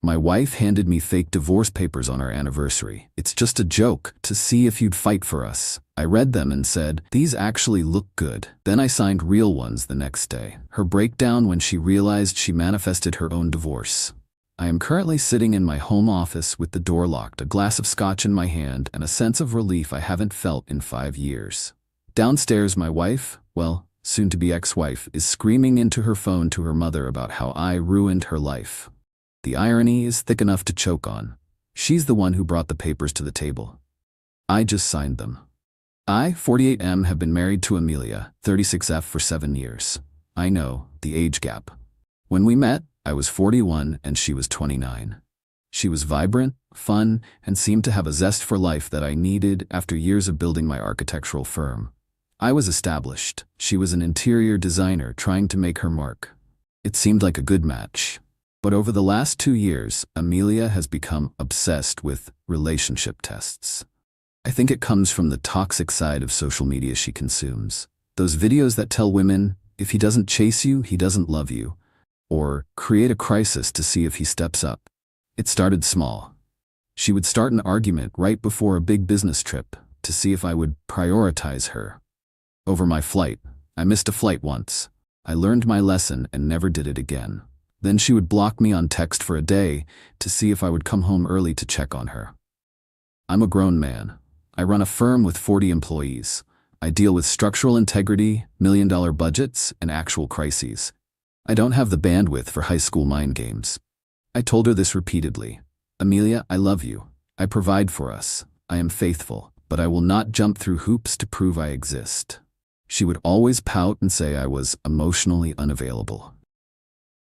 My wife handed me fake divorce papers on our anniversary. It's just a joke, to see if you'd fight for us. I read them and said, these actually look good. Then I signed real ones the next day. Her breakdown when she realized she manifested her own divorce. I am currently sitting in my home office with the door locked, a glass of scotch in my hand, and a sense of relief I haven't felt in 5 years. Downstairs, my wife, well, soon-to-be ex-wife, is screaming into her phone to her mother about how I ruined her life. The irony is thick enough to choke on. She's the one who brought the papers to the table. I just signed them. I, 48M, have been married to Amelia, 36F, for 7 years. I know, the age gap. When we met, I was 41 and she was 29. She was vibrant, fun, and seemed to have a zest for life that I needed after years of building my architectural firm. I was established. She was an interior designer trying to make her mark. It seemed like a good match. But over the last 2 years, Amelia has become obsessed with relationship tests. I think it comes from the toxic side of social media she consumes. Those videos that tell women, if he doesn't chase you, he doesn't love you. Or create a crisis to see if he steps up. It started small. She would start an argument right before a big business trip to see if I would prioritize her. Over my flight, I missed a flight once. I learned my lesson and never did it again. Then she would block me on text for a day to see if I would come home early to check on her. I'm a grown man. I run a firm with 40 employees. I deal with structural integrity, million-dollar budgets, and actual crises. I don't have the bandwidth for high school mind games. I told her this repeatedly. Amelia, I love you. I provide for us. I am faithful, but I will not jump through hoops to prove I exist. She would always pout and say I was emotionally unavailable.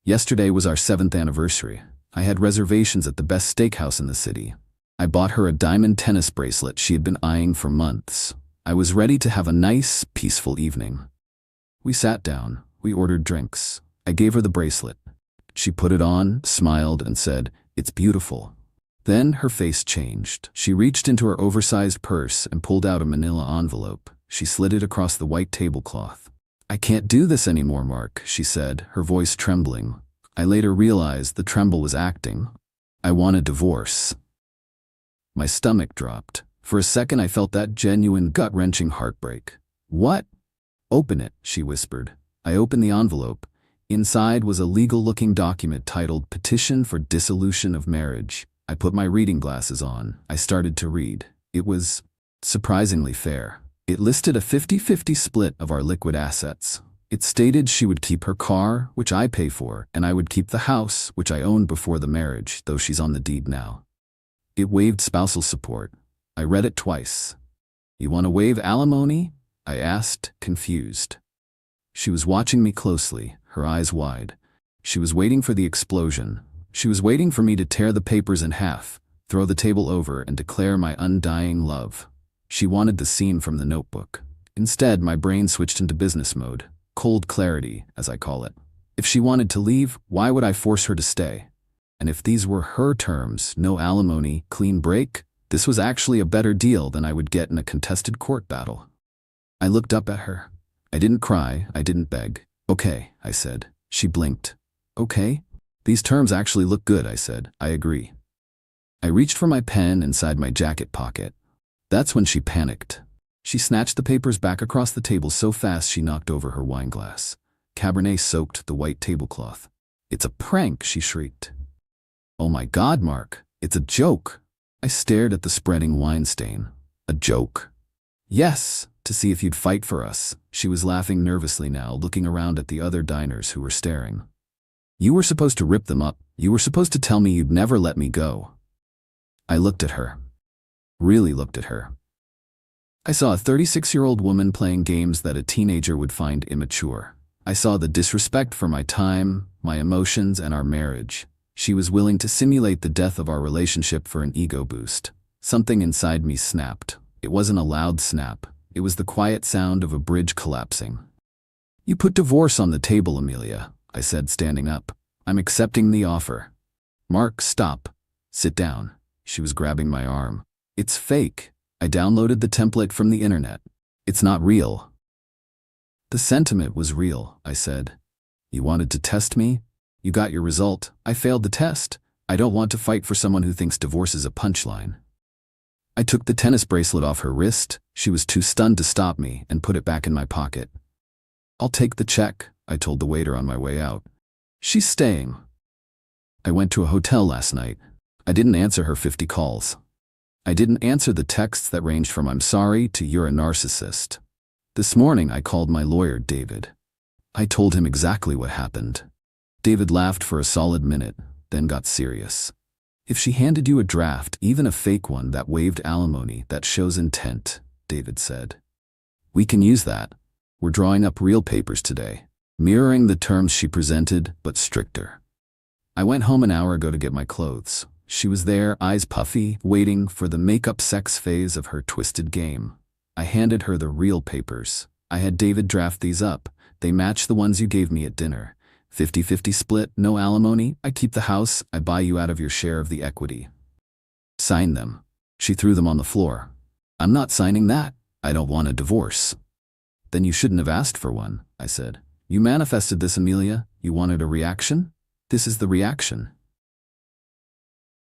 Yesterday was our 7th anniversary. I had reservations at the best steakhouse in the city. I bought her a diamond tennis bracelet she had been eyeing for months. I was ready to have a nice, peaceful evening. We sat down. We ordered drinks. I gave her the bracelet. She put it on, smiled, and said, "It's beautiful." Then her face changed. She reached into her oversized purse and pulled out a manila envelope. She slid it across the white tablecloth. "I can't do this anymore, Mark," she said, her voice trembling. I later realized the tremble was acting. I want a divorce. My stomach dropped. For a second I felt that genuine gut-wrenching heartbreak. "What?" "Open it," she whispered. I opened the envelope. Inside was a legal-looking document titled Petition for Dissolution of Marriage. I put my reading glasses on. I started to read. It was surprisingly fair. It listed a 50-50 split of our liquid assets. It stated she would keep her car, which I pay for, and I would keep the house, which I owned before the marriage, though she's on the deed now. It waived spousal support. I read it twice. "You want to waive alimony?" I asked, confused. She was watching me closely, her eyes wide. She was waiting for the explosion. She was waiting for me to tear the papers in half, throw the table over, and declare my undying love. She wanted the scene from The Notebook. Instead, my brain switched into business mode, cold clarity, as I call it. If she wanted to leave, why would I force her to stay? And if these were her terms, no alimony, clean break, this was actually a better deal than I would get in a contested court battle. I looked up at her. I didn't cry, I didn't beg. "Okay," I said. She blinked. "Okay? These terms actually look good," I said. "I agree." I reached for my pen inside my jacket pocket. That's when she panicked. She snatched the papers back across the table so fast she knocked over her wine glass. Cabernet soaked the white tablecloth. "It's a prank," she shrieked. "Oh my God, Mark, it's a joke." I stared at the spreading wine stain. "A joke?" "Yes, to see if you'd fight for us." She was laughing nervously now, looking around at the other diners who were staring. "You were supposed to rip them up. You were supposed to tell me you'd never let me go." I looked at her. Really looked at her. I saw a 36-year-old woman playing games that a teenager would find immature. I saw the disrespect for my time, my emotions, and our marriage. She was willing to simulate the death of our relationship for an ego boost. Something inside me snapped. It wasn't a loud snap. It was the quiet sound of a bridge collapsing. "You put divorce on the table, Amelia," I said, standing up. "I'm accepting the offer." "Mark, stop. Sit down." She was grabbing my arm. "It's fake. I downloaded the template from the internet. It's not real." "The sentiment was real," I said. "You wanted to test me? You got your result. I failed the test. I don't want to fight for someone who thinks divorce is a punchline. I took the tennis bracelet off her wrist. She was too stunned to stop me and put it back in my pocket. I'll take the check, I told the waiter on my way out. She's staying. I went to a hotel last night. I didn't answer her 50 calls. I didn't answer the texts that ranged from "I'm sorry" to "you're a narcissist." This morning I called my lawyer, David. I told him exactly what happened. David laughed for a solid minute, then got serious. If she handed you a draft, even a fake one that waived alimony, that shows intent, David said. We can use that. We're drawing up real papers today, mirroring the terms she presented, but stricter. I went home an hour ago to get my clothes. She was there, eyes puffy, waiting for the makeup sex phase of her twisted game. I handed her the real papers. I had David draft these up. They match the ones you gave me at dinner. 50-50 split, no alimony, I keep the house, I buy you out of your share of the equity. Sign them. She threw them on the floor. I'm not signing that. I don't want a divorce. Then you shouldn't have asked for one, I said. You manifested this, Amelia. You wanted a reaction? This is the reaction.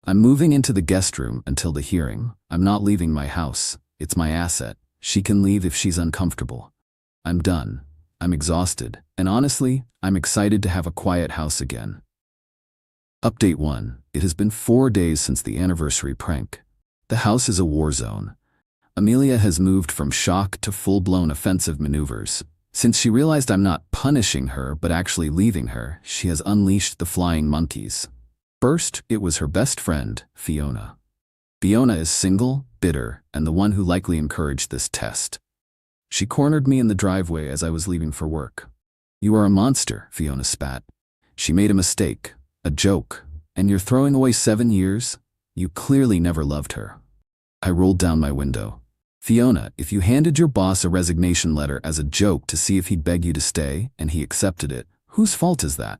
I'm moving into the guest room until the hearing. I'm not leaving my house. It's my asset. She can leave if she's uncomfortable. I'm done. I'm exhausted, and honestly, I'm excited to have a quiet house again. Update 1. It has been 4 days since the anniversary prank. The house is a war zone. Amelia has moved from shock to full-blown offensive maneuvers. Since she realized I'm not punishing her but actually leaving her, she has unleashed the flying monkeys. First, it was her best friend, Fiona. Fiona is single, bitter, and the one who likely encouraged this test. She cornered me in the driveway as I was leaving for work. You are a monster, Fiona spat. She made a mistake, a joke, and you're throwing away 7 years? You clearly never loved her. I rolled down my window. Fiona, if you handed your boss a resignation letter as a joke to see if he'd beg you to stay, and he accepted it, whose fault is that?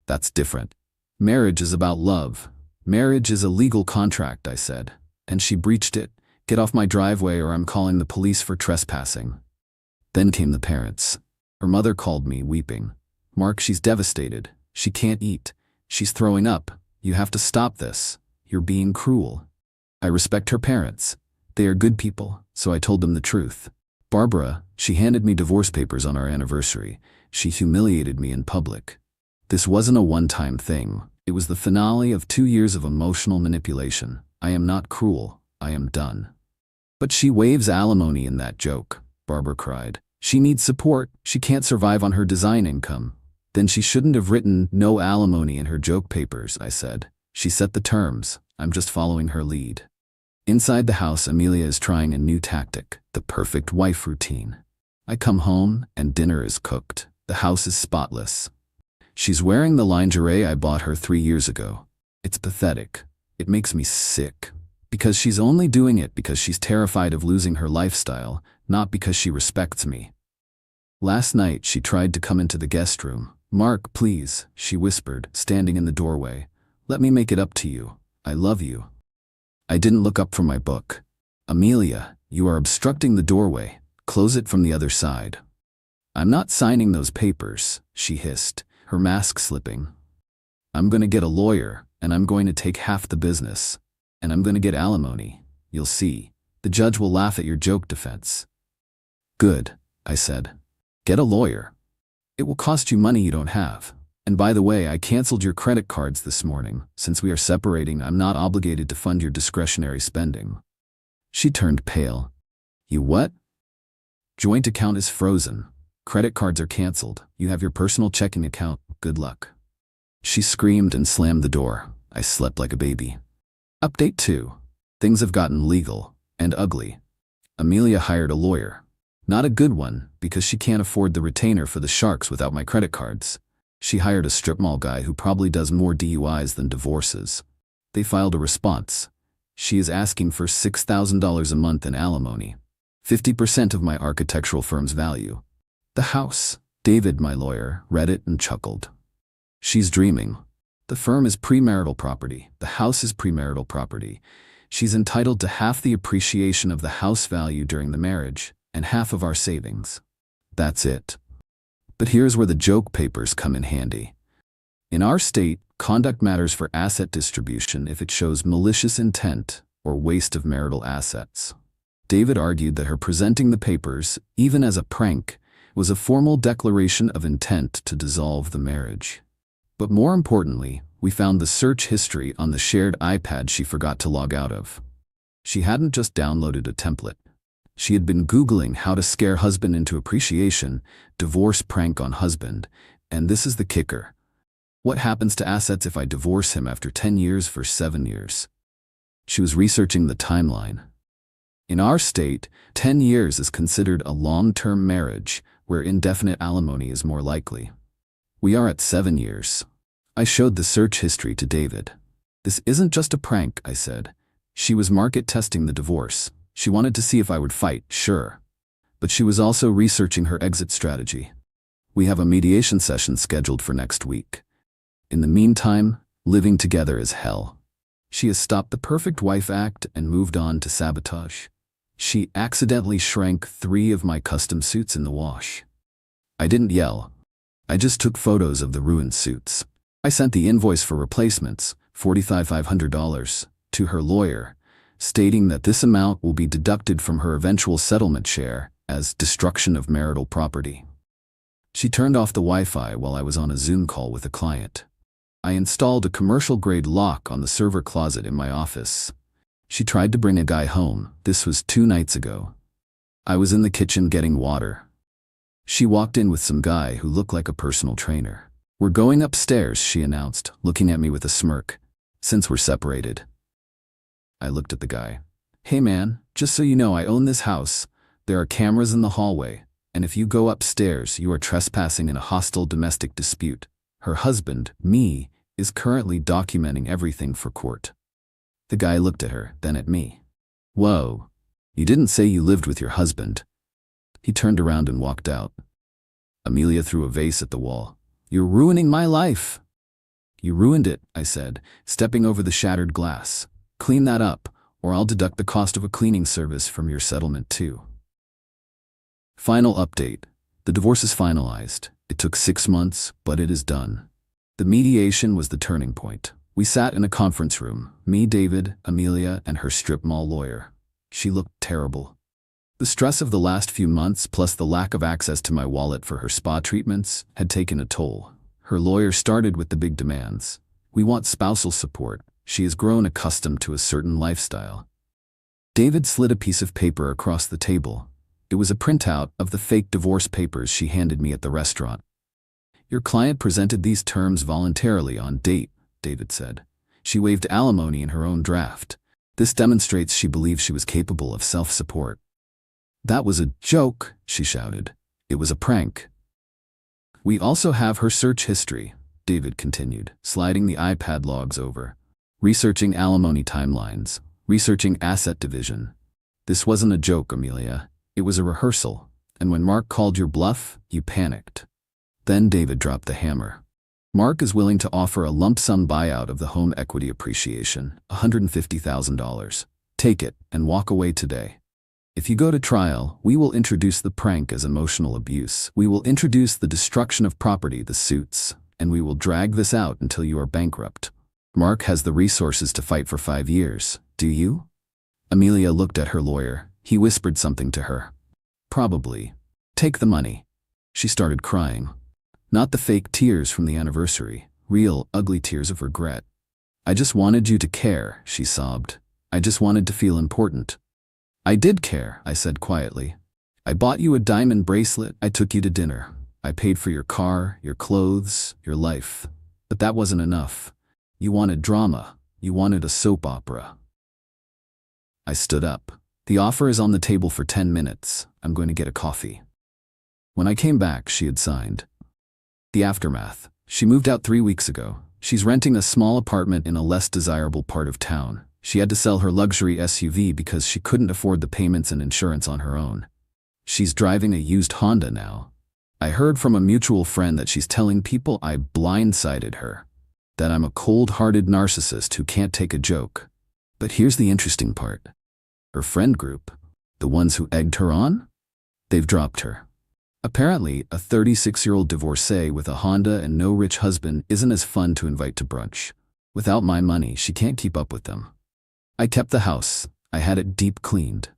That's different. Marriage is about love. Marriage is a legal contract, I said, and she breached it. Get off my driveway or I'm calling the police for trespassing. Then came the parents. Her mother called me, weeping. Mark, she's devastated. She can't eat. She's throwing up. You have to stop this. You're being cruel. I respect her parents. They are good people, so I told them the truth. Barbara, she handed me divorce papers on our anniversary. She humiliated me in public. This wasn't a one-time thing. It was the finale of 2 years of emotional manipulation. I am not cruel. I am done. But she waives alimony in that joke, Barbara cried. She needs support. She can't survive on her design income. Then she shouldn't have written no alimony in her joke papers, I said. She set the terms. I'm just following her lead. Inside the house, Amelia is trying a new tactic, the perfect wife routine. I come home and dinner is cooked. The house is spotless. She's wearing the lingerie I bought her 3 years ago. It's pathetic. It makes me sick. Because she's only doing it because she's terrified of losing her lifestyle, not because she respects me. Last night, she tried to come into the guest room. Mark, please, she whispered, standing in the doorway. Let me make it up to you. I love you. I didn't look up from my book. Amelia, you are obstructing the doorway. Close it from the other side. I'm not signing those papers, she hissed, her mask slipping. I'm going to get a lawyer, and I'm going to take half the business. And I'm going to get alimony. You'll see. The judge will laugh at your joke defense. Good, I said. Get a lawyer. It will cost you money you don't have. And by the way, I canceled your credit cards this morning. Since we are separating, I'm not obligated to fund your discretionary spending. She turned pale. You what? Joint account is frozen. Credit cards are canceled. You have your personal checking account. Good luck. She screamed and slammed the door. I slept like a baby. Update 2. Things have gotten legal and ugly. Amelia hired a lawyer. Not a good one, because she can't afford the retainer for the sharks without my credit cards. She hired a strip mall guy who probably does more DUIs than divorces. They filed a response. She is asking for $6,000 a month in alimony. 50% of my architectural firm's value. The house. David, my lawyer, read it and chuckled. She's dreaming. The firm is premarital property. The house is premarital property. She's entitled to half the appreciation of the house value during the marriage and half of our savings. That's it. But here's where the joke papers come in handy. In our state, Conduct matters for asset distribution if it shows malicious intent or waste of marital assets. David argued that her presenting the papers, even as a prank, was a formal declaration of intent to dissolve the marriage. But more importantly, we found the search history on the shared iPad she forgot to log out of. She hadn't just downloaded a template. She had been Googling how to scare husband into appreciation, divorce prank on husband, and this is the kicker. What happens to assets if I divorce him after 10 years for 7 years? She was researching the timeline. In our state, 10 years is considered a long-term marriage where indefinite alimony is more likely. We are at 7 years. I showed the search history to David. This isn't just a prank, I said. She was market testing the divorce. She wanted to see if I would fight, sure. But she was also researching her exit strategy. We have a mediation session scheduled for next week. In the meantime, living together is hell. She has stopped the perfect wife act and moved on to sabotage. She accidentally shrank 3 of my custom suits in the wash. I didn't yell. I just took photos of the ruined suits. I sent the invoice for replacements, $4,500, to her lawyer, stating that this amount will be deducted from her eventual settlement share as destruction of marital property. She turned off the Wi-Fi while I was on a Zoom call with a client. I installed a commercial-grade lock on the server closet in my office. She tried to bring a guy home. This was 2 nights ago. I was in the kitchen getting water. She walked in with some guy who looked like a personal trainer. "We're going upstairs," she announced, looking at me with a smirk. "Since we're separated." I looked at the guy. "Hey man, just so you know, I own this house. There are cameras in the hallway, and if you go upstairs, you are trespassing in a hostile domestic dispute. Her husband, me, is currently documenting everything for court." The guy looked at her, then at me. "Whoa, you didn't say you lived with your husband." He turned around and walked out. Amelia threw a vase at the wall. "You're ruining my life." "You ruined it," I said, stepping over the shattered glass. "Clean that up, or I'll deduct the cost of a cleaning service from your settlement too." Final update. The divorce is finalized. It took 6 months, but it is done. The mediation was the turning point. We sat in a conference room, me, David, Amelia, and her strip mall lawyer. She looked terrible. The stress of the last few months, plus the lack of access to my wallet for her spa treatments, had taken a toll. Her lawyer started with the big demands. "We want spousal support. She has grown accustomed to a certain lifestyle." David slid a piece of paper across the table. It was a printout of the fake divorce papers she handed me at the restaurant. "Your client presented these terms voluntarily on date," David said. "She waived alimony in her own draft. This demonstrates she believes she was capable of self-support." "That was a joke," she shouted. "It was a prank." "We also have her search history," David continued, sliding the iPad logs over. "Researching alimony timelines, researching asset division. This wasn't a joke, Amelia. It was a rehearsal, and when Mark called your bluff, you panicked." Then David dropped the hammer. "Mark is willing to offer a lump sum buyout of the home equity appreciation, $150,000. Take it and walk away today. If you go to trial, we will introduce the prank as emotional abuse. We will introduce the destruction of property, the suits, and we will drag this out until you are bankrupt. Mark has the resources to fight for 5 years. Do you?" Amelia looked at her lawyer. He whispered something to her. "Probably. Take the money." She started crying. Not the fake tears from the anniversary, real, ugly tears of regret. "I just wanted you to care," she sobbed. "I just wanted to feel important." "I did care," I said quietly. "I bought you a diamond bracelet. I took you to dinner. I paid for your car, your clothes, your life. But that wasn't enough. You wanted drama. You wanted a soap opera." I stood up. "The offer is on the table for 10 minutes. I'm going to get a coffee." When I came back, she had signed. The aftermath. She moved out 3 weeks ago. She's renting a small apartment in a less desirable part of town. She had to sell her luxury SUV because she couldn't afford the payments and insurance on her own. She's driving a used Honda now. I heard from a mutual friend that she's telling people I blindsided her, that I'm a cold-hearted narcissist who can't take a joke. But here's the interesting part. Her friend group, the ones who egged her on, they've dropped her. Apparently, a 36-year-old divorcee with a Honda and no rich husband isn't as fun to invite to brunch. Without my money, she can't keep up with them. I kept the house. I had it deep cleaned.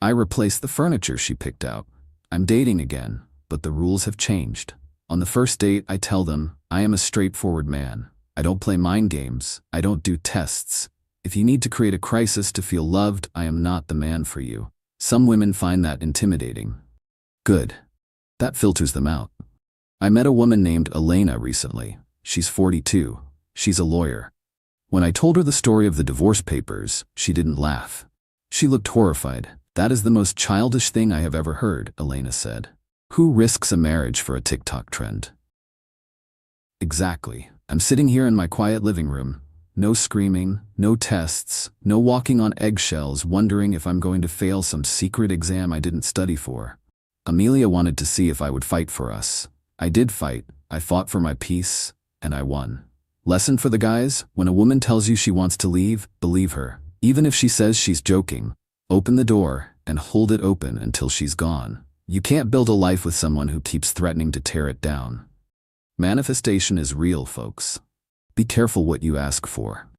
I replaced the furniture she picked out. I'm dating again, but the rules have changed. On the first date, I tell them, I am a straightforward man. I don't play mind games. I don't do tests. If you need to create a crisis to feel loved, I am not the man for you. Some women find that intimidating. Good. That filters them out. I met a woman named Elena recently. She's 42. She's a lawyer. When I told her the story of the divorce papers, she didn't laugh. She looked horrified. That is the most childish thing I have ever heard, Elena said. Who risks a marriage for a TikTok trend? Exactly. I'm sitting here in my quiet living room. No screaming, no tests, no walking on eggshells wondering if I'm going to fail some secret exam I didn't study for. Amelia wanted to see if I would fight for us. I did fight. I fought for my peace, and I won. Lesson for the guys: when a woman tells you she wants to leave, believe her. Even if she says she's joking, open the door and hold it open until she's gone. You can't build a life with someone who keeps threatening to tear it down. Manifestation is real, folks. Be careful what you ask for.